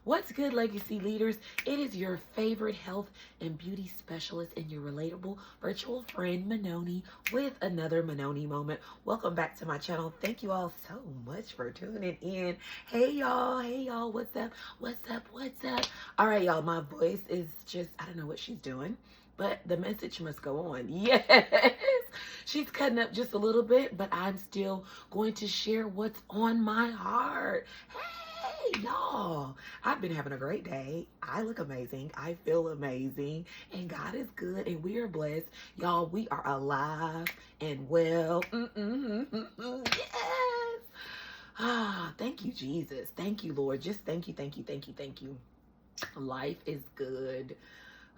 What's good, legacy leaders? It is your favorite health and beauty specialist and your relatable virtual friend, Manoni, with another Manoni moment. Welcome back to my channel. Thank you all so much for tuning in. Hey, y'all. Hey, y'all. What's up? What's up? What's up? All right, y'all. My voice is just, I don't know what she's doing, but the message must go on. Yes. She's cutting up just a little bit, but I'm still going to share what's on my heart. Hey, y'all. I've been having a great day. I look amazing. I feel amazing. And God is good and we are blessed. Y'all, we are alive and well. Yes. Thank you, Jesus. Thank you, Lord. Just thank you, thank you, thank you, thank you. Life is good.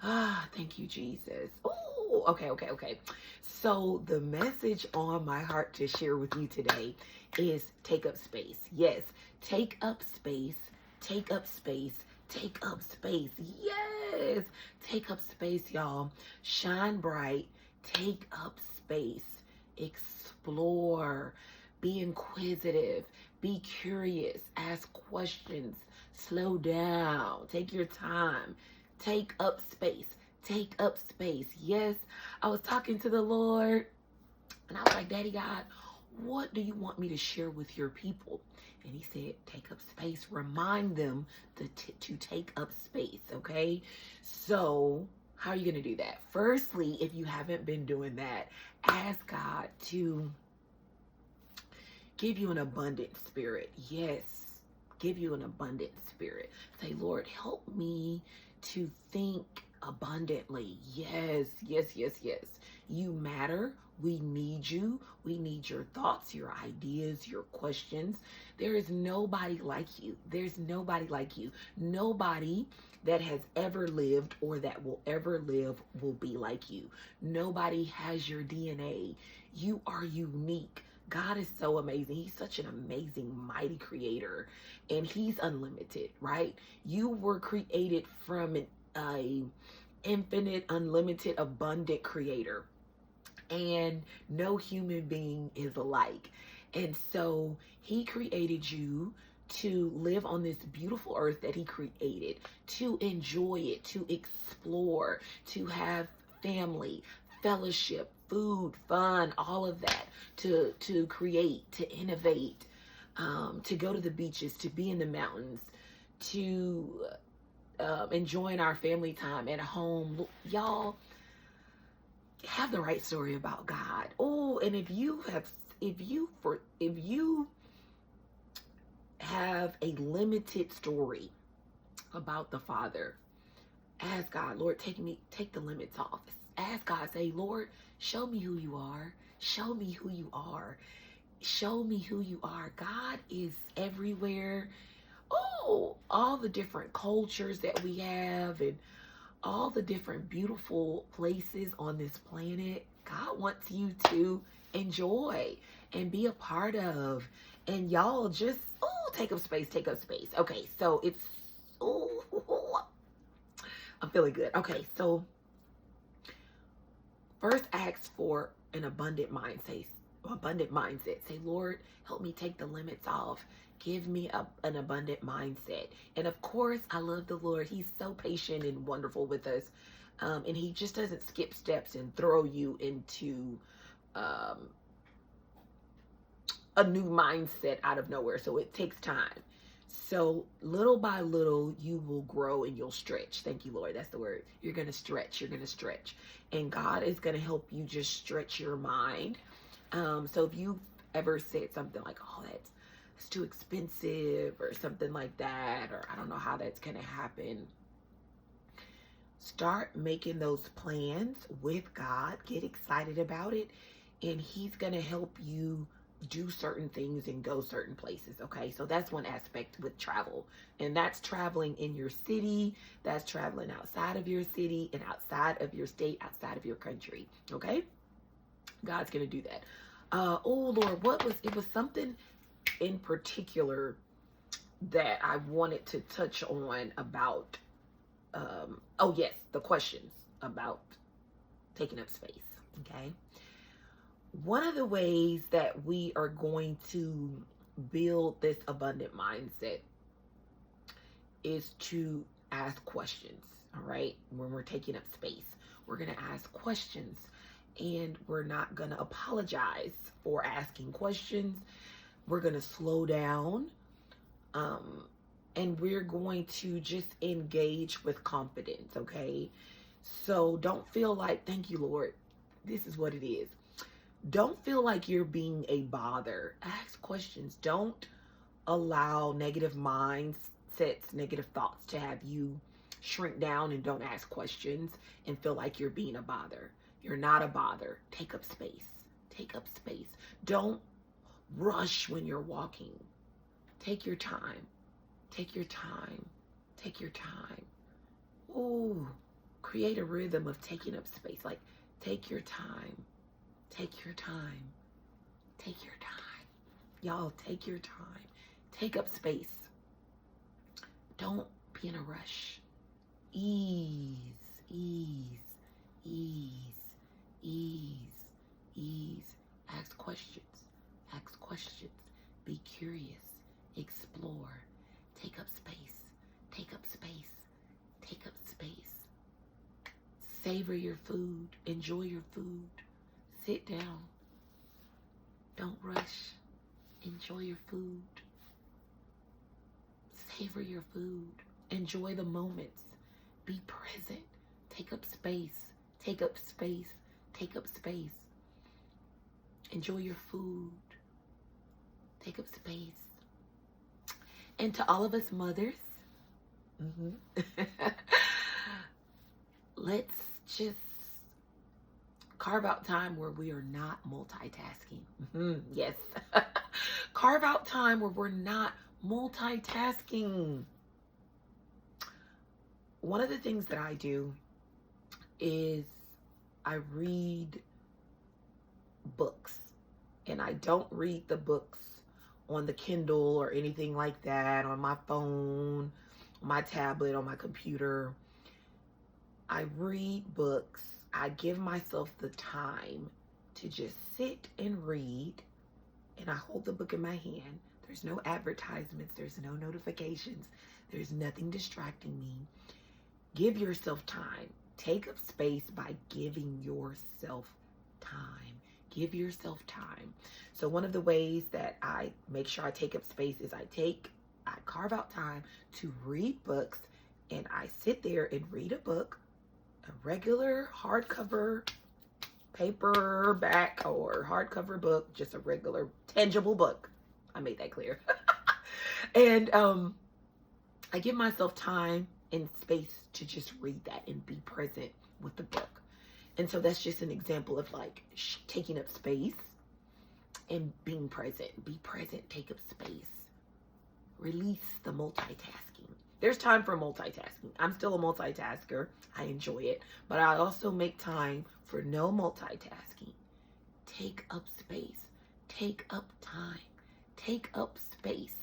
Thank you, Jesus. Oh, okay. So the message on my heart to share with you today is take up space. Yes, take up space, take up space, take up space. Yes, take up space, y'all. Shine bright, take up space, explore, be inquisitive, be curious, ask questions, slow down, take your time. Take up space. Take up space. Yes, I was talking to the Lord and I was like, Daddy God, what do you want me to share with your people? And he said, take up space. Remind them to take up space, okay? So how are you going to do that? Firstly, if you haven't been doing that, ask God to give you an abundant spirit. Yes, give you an abundant spirit. Say, Lord, help me to think abundantly. Yes. You matter. We need you. We need your thoughts, your ideas, your questions. There is nobody like you. There's nobody like you. Nobody that has ever lived or that will ever live will be like you. Nobody has your DNA. You are unique. God is so amazing. He's such an amazing, mighty creator, and he's unlimited, right? You were created from an infinite, unlimited, abundant creator, and no human being is alike. And so he created you to live on this beautiful earth that he created, to enjoy it, to explore, to have family, fellowship, food, fun, all of that, to create, to innovate, to go to the beaches, to be in the mountains, to enjoying our family time at home. Y'all have the right story about God. Oh, and if you have a limited story about the Father, ask God, Lord, take the limits off. Ask God, say, Lord, show me who you are. Show me who you are. Show me who you are. God is everywhere. Oh, all the different cultures that we have and all the different beautiful places on this planet. God wants you to enjoy and be a part of. And y'all just, take up space, take up space. Okay, so it's, I'm feeling good. Okay, so first ask for an abundant mindset. Say, Lord, help me take the limits off. Give me an abundant mindset. And of course, I love the Lord. He's so patient and wonderful with us. And he just doesn't skip steps and throw you into a new mindset out of nowhere. So it takes time. So little by little, you will grow and you'll stretch. Thank you, Lord. That's the word. You're going to stretch. You're going to stretch. And God is going to help you just stretch your mind. So if you've ever said something like, oh, it's too expensive or something like that, or I don't know how that's going to happen, start making those plans with God. Get excited about it. And he's going to help you do certain things and go certain places. Okay, so that's one aspect with travel, and that's traveling in your city, that's traveling outside of your city and outside of your state, outside of your country. Okay, God's gonna do that. Oh Lord, it was something in particular that I wanted to touch on about oh yes, the questions about taking up space. Okay, one of the ways that we are going to build this abundant mindset is to ask questions, all right? When we're taking up space, we're going to ask questions, and we're not going to apologize for asking questions. We're going to slow down, and we're going to just engage with confidence, okay? So don't feel like, thank you, Lord. This is what it is. Don't feel like you're being a bother. Ask questions. Don't allow negative mindsets, negative thoughts to have you shrink down and don't ask questions and feel like you're being a bother. You're not a bother. Take up space. Take up space. Don't rush when you're walking. Take your time. Take your time. Take your time. Ooh, create a rhythm of taking up space. Like, take your time. Take your time. Take your time. Y'all, take your time. Take up space. Don't be in a rush. Ease, ease, ease, ease, ease. Ask questions. Ask questions. Be curious. Explore. Take up space. Take up space. Take up space. Savor your food. Enjoy your food. Sit down. Don't rush. Enjoy your food. Savor your food. Enjoy the moments. Be present. Take up space. Take up space. Take up space. Enjoy your food. Take up space. And to all of us mothers, let's just carve out time where we are not multitasking. Yes. Carve out time where we're not multitasking. One of the things that I do is I read books, and I don't read the books on the Kindle or anything like that, on my phone, on my tablet, on my computer. I read books. I give myself the time to just sit and read, and I hold the book in my hand. There's no advertisements. There's no notifications. There's nothing distracting me. Give yourself time. Take up space by giving yourself time. Give yourself time. So one of the ways that I make sure I take up space is I carve out time to read books, and I sit there and read a book, a regular hardcover, paperback or hardcover book, just a regular tangible book. I made that clear. And I give myself time and space to just read that and be present with the book. And so that's just an example of like taking up space and being present. Be present, take up space. Release the multitasking. There's time for multitasking. I'm still a multitasker. I enjoy it. But I also make time for no multitasking. Take up space. Take up time. Take up space.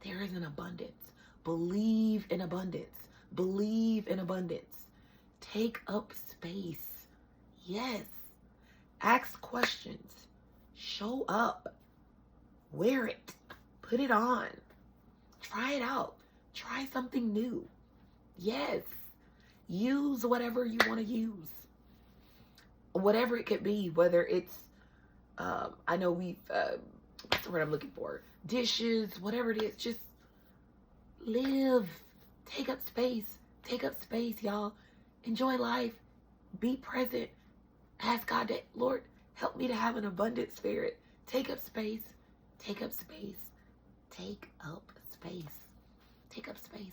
There is an abundance. Believe in abundance. Believe in abundance. Take up space. Yes. Ask questions. Show up. Wear it. Put it on. Try it out. Try something new. Yes. Use whatever you want to use. Whatever it could be, whether it's, I know what's the word I'm looking for? Dishes, whatever it is, just live. Take up space. Take up space, y'all. Enjoy life. Be present. Ask God that, Lord, help me to have an abundant spirit. Take up space. Take up space. Take up space. Take up space.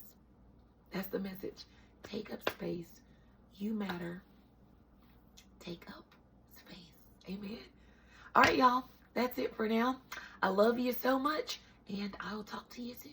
That's the message. Take up space. You matter. Take up space. Amen. All right, y'all. That's it for now. I love you so much, and I'll talk to you soon.